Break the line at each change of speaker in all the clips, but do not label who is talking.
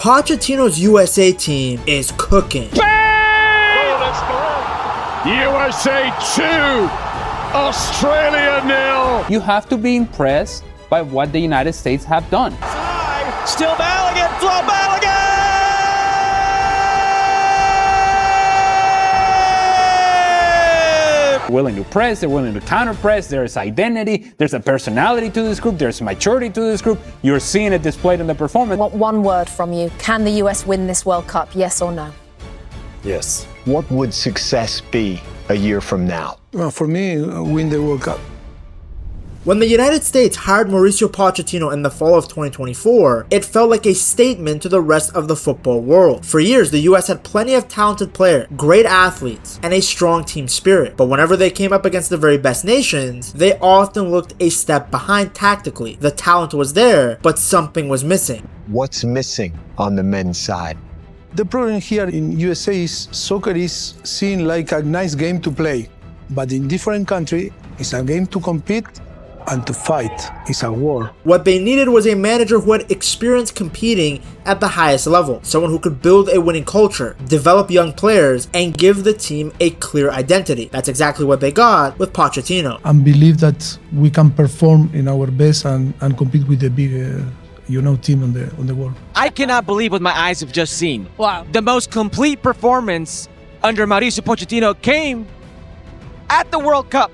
Pochettino's USA team is cooking.
USA 2, Australia 0.
You have to be impressed by what the United States have done.
Still Balogun, Flo Balogun!
Willing to press, they're willing to counter press, there's identity, there's a personality to this group, there's maturity to this group. You're seeing it displayed in the performance.
I want one word from you. Can the US win this World Cup, yes or no?
Yes.
What would success be a year from now?
Well, for me, win the World Cup.
When the United States hired Mauricio Pochettino in the fall of 2024, it felt like a statement to the rest of the football world. For years, the US had plenty of talented players, great athletes, and a strong team spirit. But whenever they came up against the very best nations, they often looked a step behind tactically. The talent was there, but something was missing.
What's missing on the men's side?
The problem here in USA is soccer is seen like a nice game to play, but in different countries, it's a game to compete and to fight. It's a war.
What they needed was a manager who had experience competing at the highest level, someone who could build a winning culture, develop young players, and give the team a clear identity. That's exactly what they got with Pochettino.
And believe that we can perform in our best and compete with the big team on the world.
I cannot believe what my eyes have just seen.
Wow.
The most complete performance under Mauricio Pochettino came at the World Cup.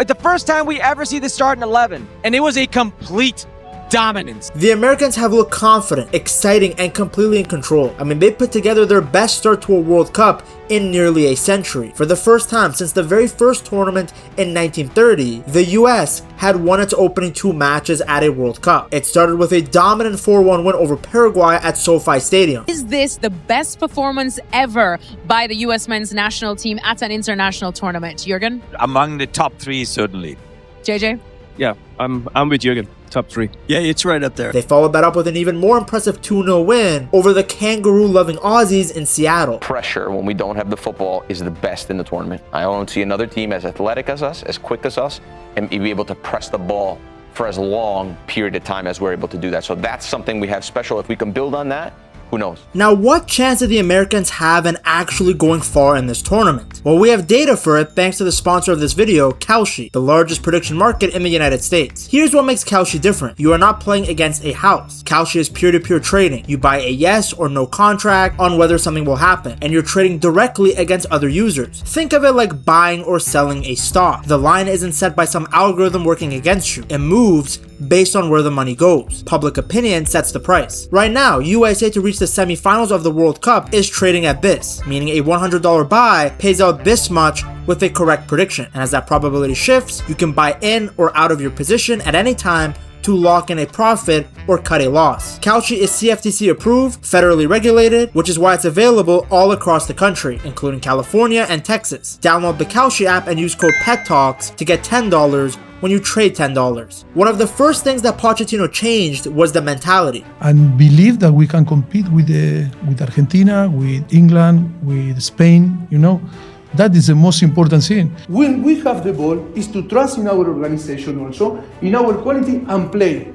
The first time we ever see the starting 11, and it was a complete dominance.
The Americans have looked confident, exciting, and completely in control. I mean, they put together their best start to a World Cup in nearly a century. For the first time since the very first tournament in 1930, the US had won its opening 2 matches at a World Cup. It started with a dominant 4-1 win over Paraguay at SoFi Stadium.
Is this the best performance ever by the US men's national team at an international tournament? Jürgen?
Among the top 3, certainly.
JJ?
Yeah, I'm with Jürgen. Top 3.
Yeah, it's right up there.
They followed that up with an even more impressive 2-0 win over the kangaroo-loving Aussies in Seattle.
Pressure when we don't have the football is the best in the tournament. I don't see another team as athletic as us, as quick as us, and be able to press the ball for as long period of time as we're able to do that. So that's something we have special. If we can build on that, who knows?
Now, what chance did the Americans have in actually going far in this tournament? Well, we have data for it thanks to the sponsor of this video, Kalshi, the largest prediction market in the United States. Here's what makes Kalshi different. You are not playing against a house. Kalshi is peer-to-peer trading. You buy a yes or no contract on whether something will happen, and you're trading directly against other users. Think of it like buying or selling a stock. The line isn't set by some algorithm working against you. It moves based on where the money goes. Public opinion sets the price. Right now, USA to reach the semifinals of the World Cup is trading at this, meaning a $100 buy pays out this much with a correct prediction. And as that probability shifts, you can buy in or out of your position at any time to lock in a profit or cut a loss. Kalshi is CFTC approved, federally regulated, which is why it's available all across the country, including California and Texas. Download the Kalshi app and use code PETTALKS to get $10 when you trade $10. One of the first things that Pochettino changed was the mentality.
And believe that we can compete with Argentina, with England, with Spain, That is the most important thing.
When we have the ball, is to trust in our organization also, in our quality, and play.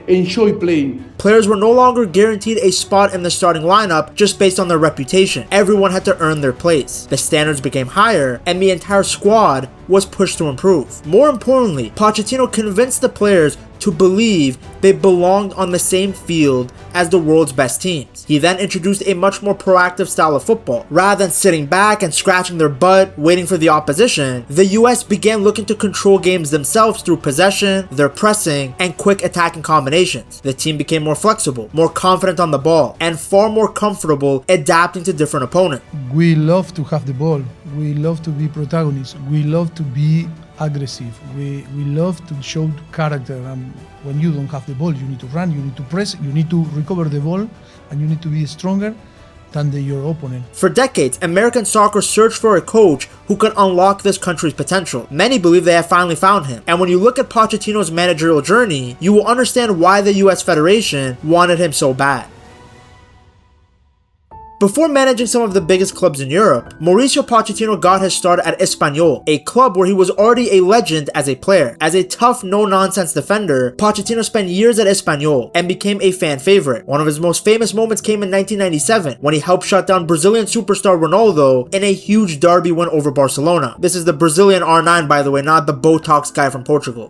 Enjoy playing.
Players were no longer guaranteed a spot in the starting lineup just based on their reputation. Everyone had to earn their place. The standards became higher, and the entire squad was pushed to improve. More importantly, Pochettino convinced the players to believe they belonged on the same field as the world's best teams. He then introduced a much more proactive style of football. Rather than sitting back and scratching their butt waiting for the opposition, the US began looking to control games themselves through possession, their pressing, and quick attacking combinations. The team became more flexible, more confident on the ball, and far more comfortable adapting to different opponents.
We love to have the ball. We love to be protagonists. We love to be aggressive. We love to show character. And when you don't have the ball, you need to run, you need to press, you need to recover the ball, and you need to be stronger than your opponent.
For decades, American soccer searched for a coach who could unlock this country's potential. Many believe they have finally found him. And when you look at Pochettino's managerial journey, you will understand why the US Federation wanted him so bad. Before managing some of the biggest clubs in Europe, Mauricio Pochettino got his start at Espanyol, a club where he was already a legend as a player. As a tough, no-nonsense defender, Pochettino spent years at Espanyol and became a fan favorite. One of his most famous moments came in 1997 when he helped shut down Brazilian superstar Ronaldo in a huge derby win over Barcelona. This is the Brazilian R9, by the way, not the Botox guy from Portugal.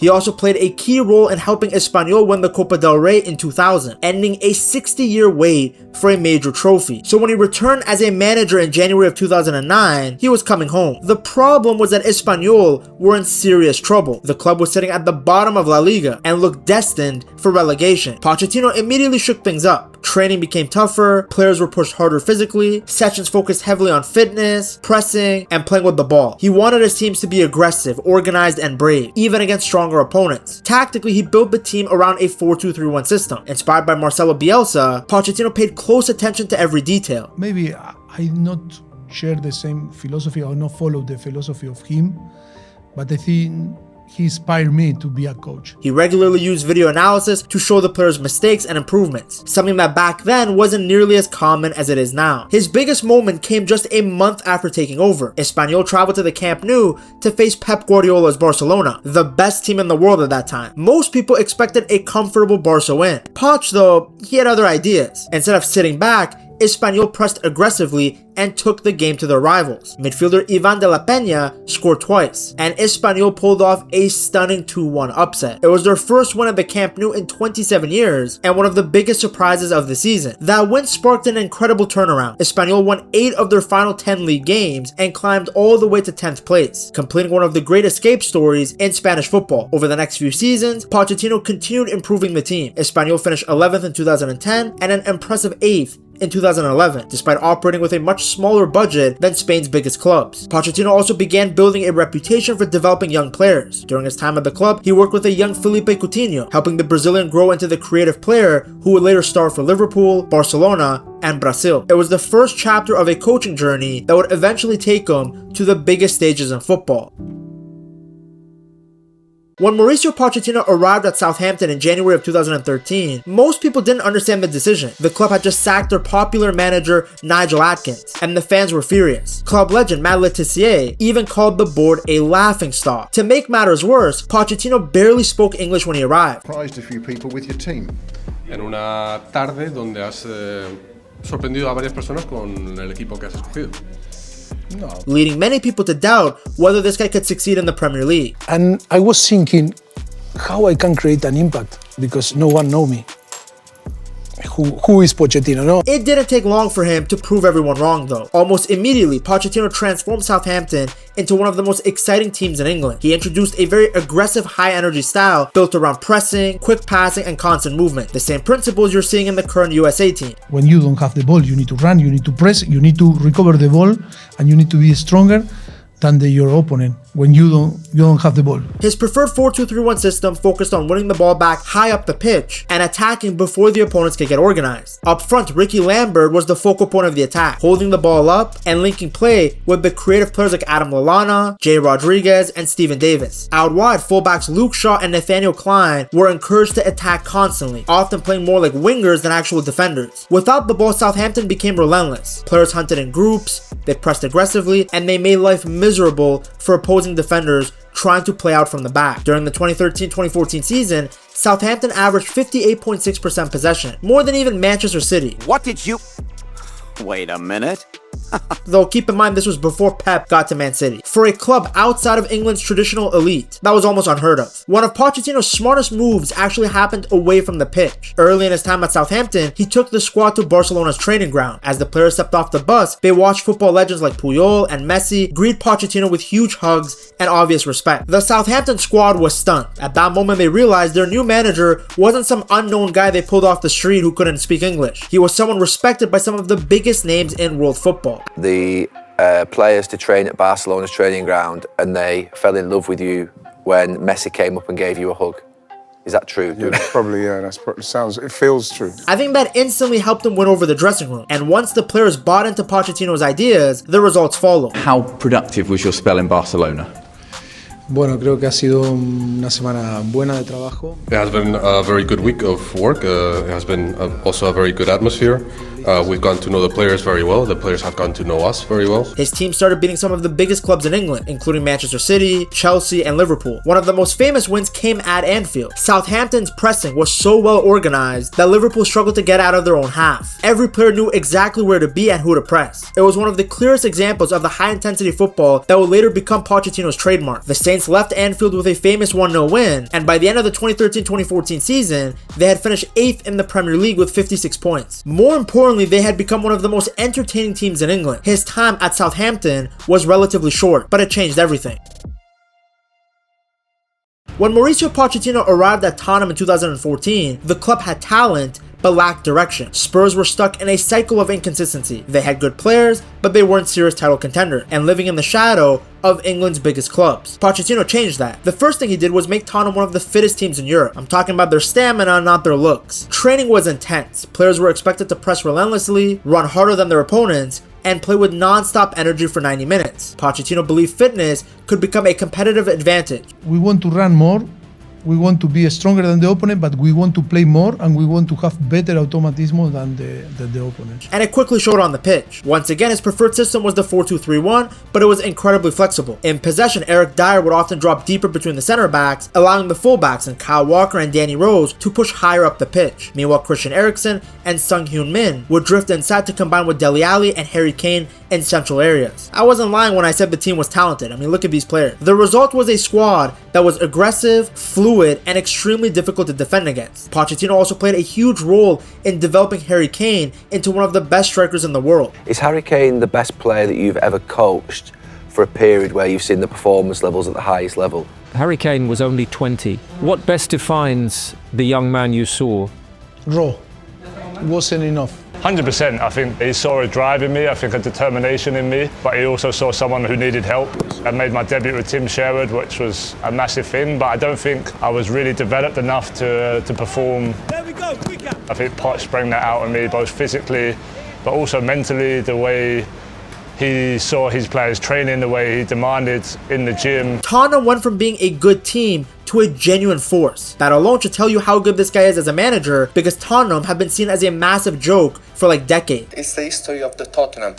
He also played a key role in helping Espanyol win the Copa del Rey in 2000, ending a 60-year wait for a major trophy. So when he returned as a manager in January of 2009, he was coming home. The problem was that Espanyol were in serious trouble. The club was sitting at the bottom of La Liga and looked destined for relegation. Pochettino immediately shook things up. Training became tougher, players were pushed harder physically, sessions focused heavily on fitness, pressing, and playing with the ball. He wanted his teams to be aggressive, organized, and brave, even against stronger opponents. Tactically, he built the team around a 4-2-3-1 system. Inspired by Marcelo Bielsa, Pochettino paid close attention to every detail.
Maybe I not share the same philosophy or not follow the philosophy of him, but I think he inspired me to be a coach.
He regularly used video analysis to show the players' mistakes and improvements, something that back then wasn't nearly as common as it is now. His biggest moment came just a month after taking over. Espanyol traveled to the Camp Nou to face Pep Guardiola's Barcelona, the best team in the world at that time. Most people expected a comfortable Barca win. Poch, though, he had other ideas. Instead of sitting back, Espanyol pressed aggressively and took the game to their rivals. Midfielder Ivan de la Peña scored twice, and Espanyol pulled off a stunning 2-1 upset. It was their first win at the Camp Nou in 27 years, and one of the biggest surprises of the season. That win sparked an incredible turnaround. Espanyol won 8 of their final 10 league games and climbed all the way to 10th place, completing one of the great escape stories in Spanish football. Over the next few seasons, Pochettino continued improving the team. Espanyol finished 11th in 2010 and an impressive 8th in 2011, despite operating with a much smaller budget than Spain's biggest clubs. Pochettino also began building a reputation for developing young players. During his time at the club, he worked with a young Felipe Coutinho, helping the Brazilian grow into the creative player who would later star for Liverpool, Barcelona, and Brazil. It was the first chapter of a coaching journey that would eventually take him to the biggest stages in football. When Mauricio Pochettino arrived at Southampton in January of 2013, most people didn't understand the decision. The club had just sacked their popular manager Nigel Adkins, and the fans were furious. Club legend Matt Le Tissier even called the board a laughingstock. To make matters worse, Pochettino barely spoke English when he arrived.
Surprised a few people with your team.
En una tarde donde has sorprendido a varias personas con el equipo que has escogido.
No.
Leading many people to doubt whether this guy could succeed in the Premier League.
And I was thinking how I can create an impact because no one knows me. Who is Pochettino, no?
It didn't take long for him to prove everyone wrong, though. Almost immediately, Pochettino transformed Southampton into one of the most exciting teams in England. He introduced a very aggressive, high-energy style built around pressing, quick passing, and constant movement. The same principles you're seeing in the current USA team.
When you don't have the ball, you need to run, you need to press, you need to recover the ball, and you need to be stronger than your opponent when you don't have the ball.
His preferred 4-2-3-1 system focused on winning the ball back high up the pitch and attacking before the opponents could get organized. Up front, Ricky Lambert was the focal point of the attack, holding the ball up and linking play with the creative players like Adam Lallana, Jay Rodriguez, and Steven Davis. Out wide, fullbacks Luke Shaw and Nathaniel Klein were encouraged to attack constantly, often playing more like wingers than actual defenders. Without the ball, Southampton became relentless. Players hunted in groups, they pressed aggressively, and they made life miserable for opposing defenders trying to play out from the back. During the 2013-2014 season, Southampton averaged 58.6% possession, more than even Manchester City.
What did you... Wait a minute.
Though keep in mind this was before Pep got to Man City. For a club outside of England's traditional elite, that was almost unheard of. One of Pochettino's smartest moves actually happened away from the pitch. Early in his time at Southampton, he took the squad to Barcelona's training ground. As the players stepped off the bus, they watched football legends like Puyol and Messi greet Pochettino with huge hugs and obvious respect. The Southampton squad was stunned. At that moment, they realized their new manager wasn't some unknown guy they pulled off the street who couldn't speak English. He was someone respected by some of the biggest names in world football.
The players to train at Barcelona's training ground, and they fell in love with you when Messi came up and gave you a hug. Is that true?
Yeah, probably, yeah. It feels true.
I think that instantly helped him win over the dressing room. And once the players bought into Pochettino's ideas, the results followed.
How productive was your spell in Barcelona?
Bueno, creo que ha sido una semana buena de trabajo.
It has been a very good week of work. It has been also a very good atmosphere. We've gotten to know the players very well. The players have gotten to know us very well.
His team started beating some of the biggest clubs in England, including Manchester City, Chelsea, and Liverpool. One of the most famous wins came at Anfield. Southampton's pressing was so well organized that Liverpool struggled to get out of their own half. Every player knew exactly where to be and who to press. It was one of the clearest examples of the high-intensity football that would later become Pochettino's trademark. The Saints left Anfield with a famous 1-0 win, and by the end of the 2013-2014 season, they had finished 8th in the Premier League with 56 points. More importantly, they had become one of the most entertaining teams in England. His time at Southampton was relatively short, but it changed everything. When Mauricio Pochettino arrived at Tottenham in 2014, the club had talent but lacked direction. Spurs were stuck in a cycle of inconsistency. They had good players, but they weren't serious title contenders, and living in the shadow of England's biggest clubs. Pochettino changed that. The first thing he did was make Tottenham one of the fittest teams in Europe. I'm talking about their stamina, not their looks. Training was intense. Players were expected to press relentlessly, run harder than their opponents, and play with non-stop energy for 90 minutes. Pochettino believed fitness could become a competitive advantage.
We want to run more. We want to be stronger than the opponent, but we want to play more and we want to have better automatismo than the opponent.
And it quickly showed on the pitch. Once again, his preferred system was the 4-2-3-1, but it was incredibly flexible. In possession, Eric Dyer would often drop deeper between the center backs, allowing the fullbacks and Kyle Walker and Danny Rose to push higher up the pitch. Meanwhile, Christian Eriksen and Sung Hyun Min would drift inside to combine with Dele Alli and Harry Kane in central areas. I wasn't lying when I said the team was talented. I mean, look at these players. The result was a squad that was aggressive, fluid, and extremely difficult to defend against. Pochettino also played a huge role in developing Harry Kane into one of the best strikers in the world.
Is Harry Kane the best player that you've ever coached for a period where you've seen the performance levels at the highest level?
Harry Kane was only 20. What best defines the young man you saw?
Raw. Wasn't enough.
100%. I think he saw a drive in me, I think a determination in me, but he also saw someone who needed help. I made my debut with Tim Sherwood, which was a massive thing, but I don't think I was really developed enough to perform. There we go, quicker. I think Poch bring that out of me, both physically, but also mentally, the way he saw his players training, the way he demanded in the gym.
Tottenham went from being a good team to a genuine force. That alone should tell you how good this guy is as a manager, because Tottenham have been seen as a massive joke for like decades.
It's the history of the Tottenham.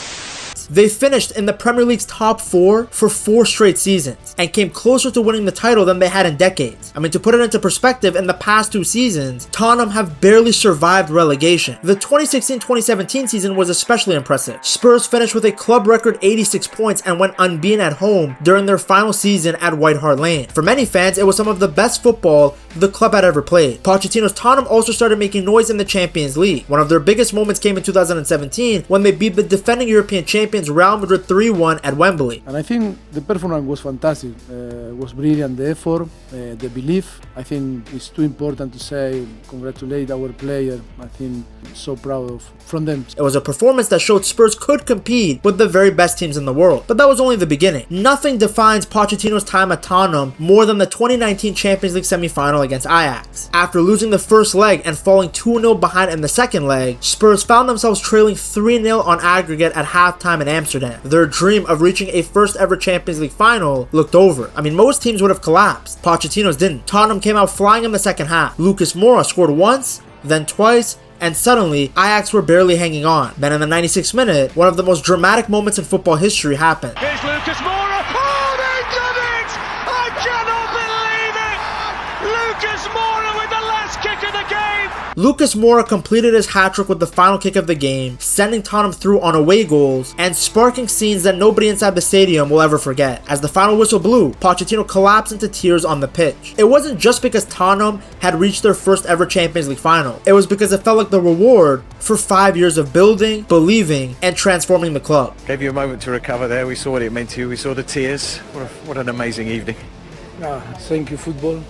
They finished in the Premier League's top 4 for 4 straight seasons and came closer to winning the title than they had in decades. I mean, to put it into perspective, in the past 2 seasons, Tottenham have barely survived relegation. The 2016-2017 season was especially impressive. Spurs finished with a club record 86 points and went unbeaten at home during their final season at White Hart Lane. For many fans, it was some of the best football the club had ever played. Pochettino's Tottenham also started making noise in the Champions League. One of their biggest moments came in 2017 when they beat the defending European champions Real Madrid 3-1 at Wembley.
And I think the performance was fantastic. It was brilliant, the effort, the belief. I think it's too important to say congratulate our player. I think so proud from them.
It was a performance that showed Spurs could compete with the very best teams in the world. But that was only the beginning. Nothing defines Pochettino's time at Tottenham more than the 2019 Champions League semi-final against Ajax. After losing the first leg and falling 2-0 behind in the second leg, Spurs found themselves trailing 3-0 on aggregate at halftime in Amsterdam. Their dream of reaching a first ever Champions League final looked over. I mean, most teams would have collapsed. Pochettino's didn't. Tottenham came out flying in the second half. Lucas Moura scored once, then twice, and suddenly, Ajax were barely hanging on. Then in the 96th minute, one of the most dramatic moments in football history happened.
Here's Lucas Moura. Oh, they did it! I cannot believe it! Lucas Moura with the last kick of the game!
Lucas Moura completed his hat-trick with the final kick of the game, sending Tottenham through on away goals and sparking scenes that nobody inside the stadium will ever forget. As the final whistle blew, Pochettino collapsed into tears on the pitch. It wasn't just because Tottenham had reached their first ever Champions League final. It was because it felt like the reward for 5 years of building, believing, and transforming the club.
Gave you a moment to recover there. We saw what it meant to you. We saw the tears.. what an amazing evening.
Thank you, football.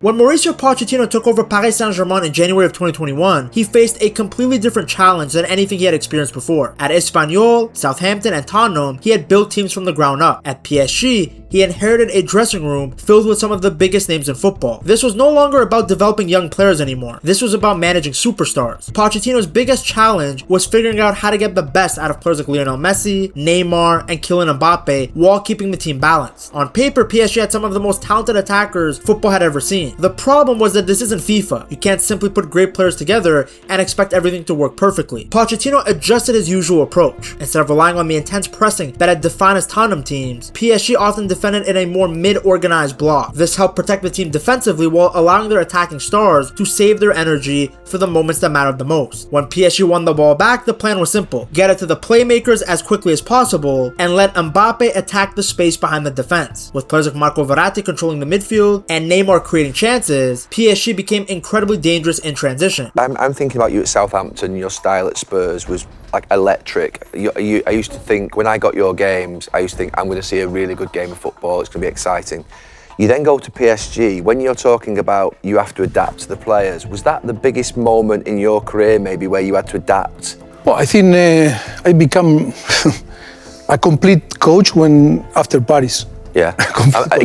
When Mauricio Pochettino took over Paris Saint-Germain in January of 2021, he faced a completely different challenge than anything he had experienced before. At Espanyol, Southampton, and Tottenham, he had built teams from the ground up. At PSG, he inherited a dressing room filled with some of the biggest names in football. This was no longer about developing young players anymore. This was about managing superstars. Pochettino's biggest challenge was figuring out how to get the best out of players like Lionel Messi, Neymar, and Kylian Mbappe while keeping the team balanced. On paper, PSG had some of the most talented attackers football had ever seen. The problem was that this isn't FIFA. You can't simply put great players together and expect everything to work perfectly. Pochettino adjusted his usual approach. Instead of relying on the intense pressing that had defined his Tottenham teams, PSG often defended in a more mid-organized block. This helped protect the team defensively while allowing their attacking stars to save their energy for the moments that mattered the most. When PSG won the ball back, the plan was simple. Get it to the playmakers as quickly as possible and let Mbappe attack the space behind the defense. With players like Marco Verratti controlling the midfield and Neymar creating chances, PSG became incredibly dangerous in transition.
I'm thinking about you at Southampton. Your style at Spurs was like electric. I used to think, when I got your games, I used to think I'm going to see a really good game of football. It's going to be exciting. You then go to PSG. When you're talking about you have to adapt to the players, was that the biggest moment in your career maybe where you had to adapt?
Well, I think I become a complete coach after Paris.
Yeah.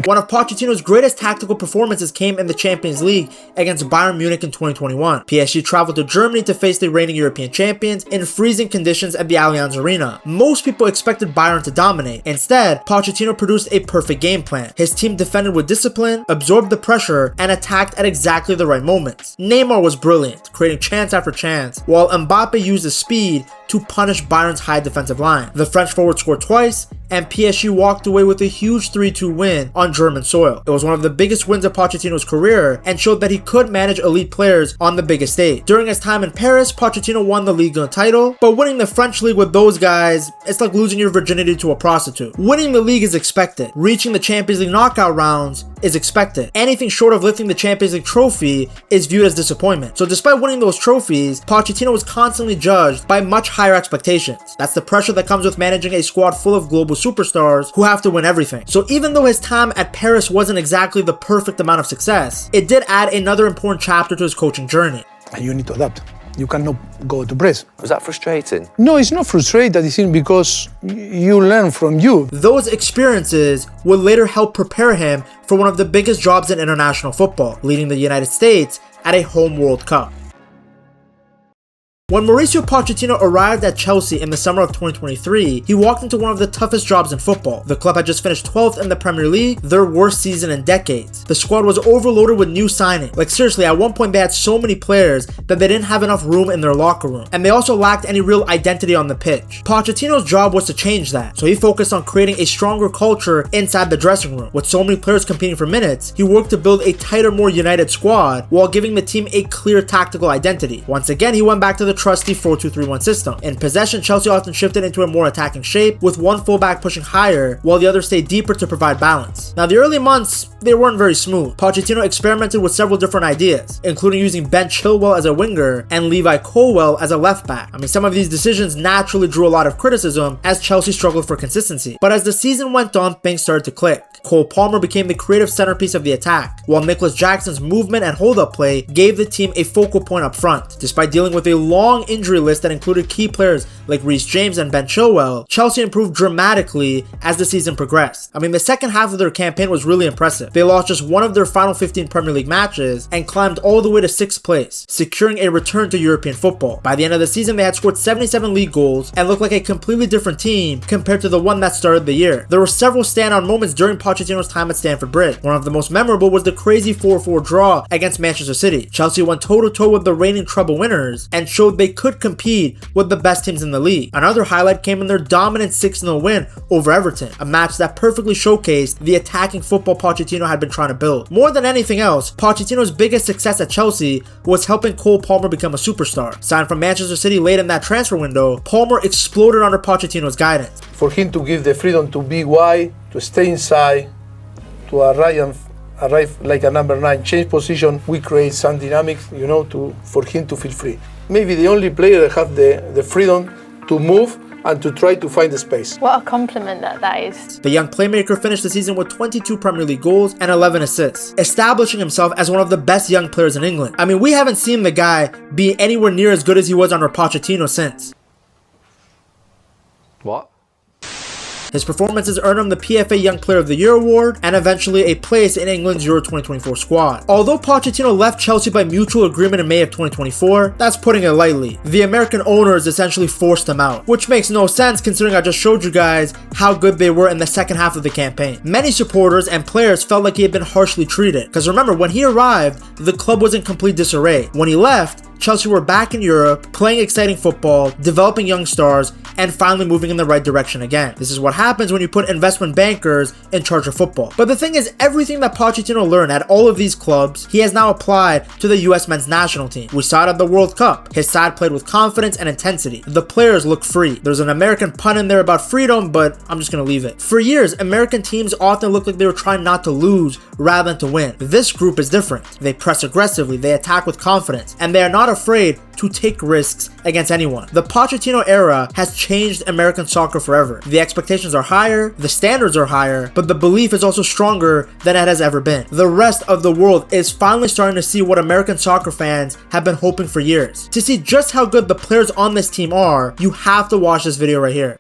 One of Pochettino's greatest tactical performances came in the Champions League against Bayern Munich in 2021. PSG traveled to Germany to face the reigning European champions in freezing conditions at the Allianz Arena. Most people expected Bayern to dominate. Instead, Pochettino produced a perfect game plan. His team defended with discipline, absorbed the pressure, and attacked at exactly the right moments. Neymar was brilliant, creating chance after chance, while Mbappe used his speed to punish Bayern's high defensive line. The French forward scored twice, and PSG walked away with a huge 3-2 win on German soil. It was one of the biggest wins of Pochettino's career and showed that he could manage elite players on the biggest stage. During his time in Paris, Pochettino won the Ligue 1 title, but winning the French league with those guys, it's like losing your virginity to a prostitute. Winning the league is expected. Reaching the Champions League knockout rounds is expected. Anything short of lifting the Champions League trophy is viewed as disappointment. So despite winning those trophies, Pochettino was constantly judged by much higher expectations. That's the pressure that comes with managing a squad full of global superstars who have to win everything. So even though his time at Paris wasn't exactly the perfect amount of success, it did add another important chapter to his coaching journey.
And you need to adapt. You cannot go to press.
Was that frustrating?
No, it's not frustrating. It's because you learn from you.
Those experiences would later help prepare him for one of the biggest jobs in international football, leading the United States at a home World Cup. When Mauricio Pochettino arrived at Chelsea in the summer of 2023, he walked into one of the toughest jobs in football. The club had just finished 12th in the Premier League, their worst season in decades. The squad was overloaded with new signings. Like seriously, at one point they had so many players that they didn't have enough room in their locker room. And they also lacked any real identity on the pitch. Pochettino's job was to change that, so he focused on creating a stronger culture inside the dressing room. With so many players competing for minutes, he worked to build a tighter, more united squad while giving the team a clear tactical identity. Once again, he went back to the trusty 4-2-3-1 system. In possession, Chelsea often shifted into a more attacking shape, with one fullback pushing higher while the other stayed deeper to provide balance. Now, the early months, they weren't very smooth. Pochettino experimented with several different ideas, including using Ben Chilwell as a winger and Levi Colwill as a left back. I mean, some of these decisions naturally drew a lot of criticism as Chelsea struggled for consistency. But as the season went on, things started to click. Cole Palmer became the creative centerpiece of the attack, while Nicholas Jackson's movement and hold-up play gave the team a focal point up front. Despite dealing with a long injury list that included key players like Reece James and Ben Chilwell, Chelsea improved dramatically as the season progressed. I mean, the second half of their campaign was really impressive. They lost just one of their final 15 Premier League matches and climbed all the way to 6th place, securing a return to European football. By the end of the season, they had scored 77 league goals and looked like a completely different team compared to the one that started the year. There were several standout moments during Pochettino's time at Stamford Bridge. One of the most memorable was the crazy 4-4 draw against Manchester City. Chelsea went toe-to-toe with the reigning treble winners and showed they could compete with the best teams in the league. Another highlight came in their dominant 6-0 win over Everton, a match that perfectly showcased the attacking football Pochettino had been trying to build. More than anything else, Pochettino's biggest success at Chelsea was helping Cole Palmer become a superstar. Signed from Manchester City late in that transfer window, Palmer exploded under Pochettino's guidance.
For him to give the freedom to be wide, to stay inside, to arrive like a number 9, change position, we create some dynamics, for him to feel free. Maybe the only player that have the freedom to move and to try to find the space.
What a compliment that is.
The young playmaker finished the season with 22 Premier League goals and 11 assists, establishing himself as one of the best young players in England. I mean, we haven't seen the guy be anywhere near as good as he was under Pochettino since.
What?
His performances earned him the PFA Young Player of the Year award and eventually a place in England's Euro 2024 squad. Although Pochettino left Chelsea by mutual agreement in May of 2024, that's putting it lightly. The American owners essentially forced him out, which makes no sense considering I just showed you guys how good they were in the second half of the campaign. Many supporters and players felt like he had been harshly treated, because remember, when he arrived, the club was in complete disarray. When he left, Chelsea were back in Europe, playing exciting football, developing young stars, and finally moving in the right direction again. This is what happens when you put investment bankers in charge of football. But the thing is, everything that Pochettino learned at all of these clubs, he has now applied to the US men's national team. We saw it at the World Cup. His side played with confidence and intensity. The players look free. There's an American pun in there about freedom, but I'm just gonna leave it. For years, American teams often looked like they were trying not to lose rather than to win. This group is different. They press aggressively, they attack with confidence, and they are not afraid to take risks against anyone. The Pochettino era has changed American soccer forever. The expectations are higher, the standards are higher, but the belief is also stronger than it has ever been. The rest of the world is finally starting to see what American soccer fans have been hoping for years. To see just how good the players on this team are, you have to watch this video right here.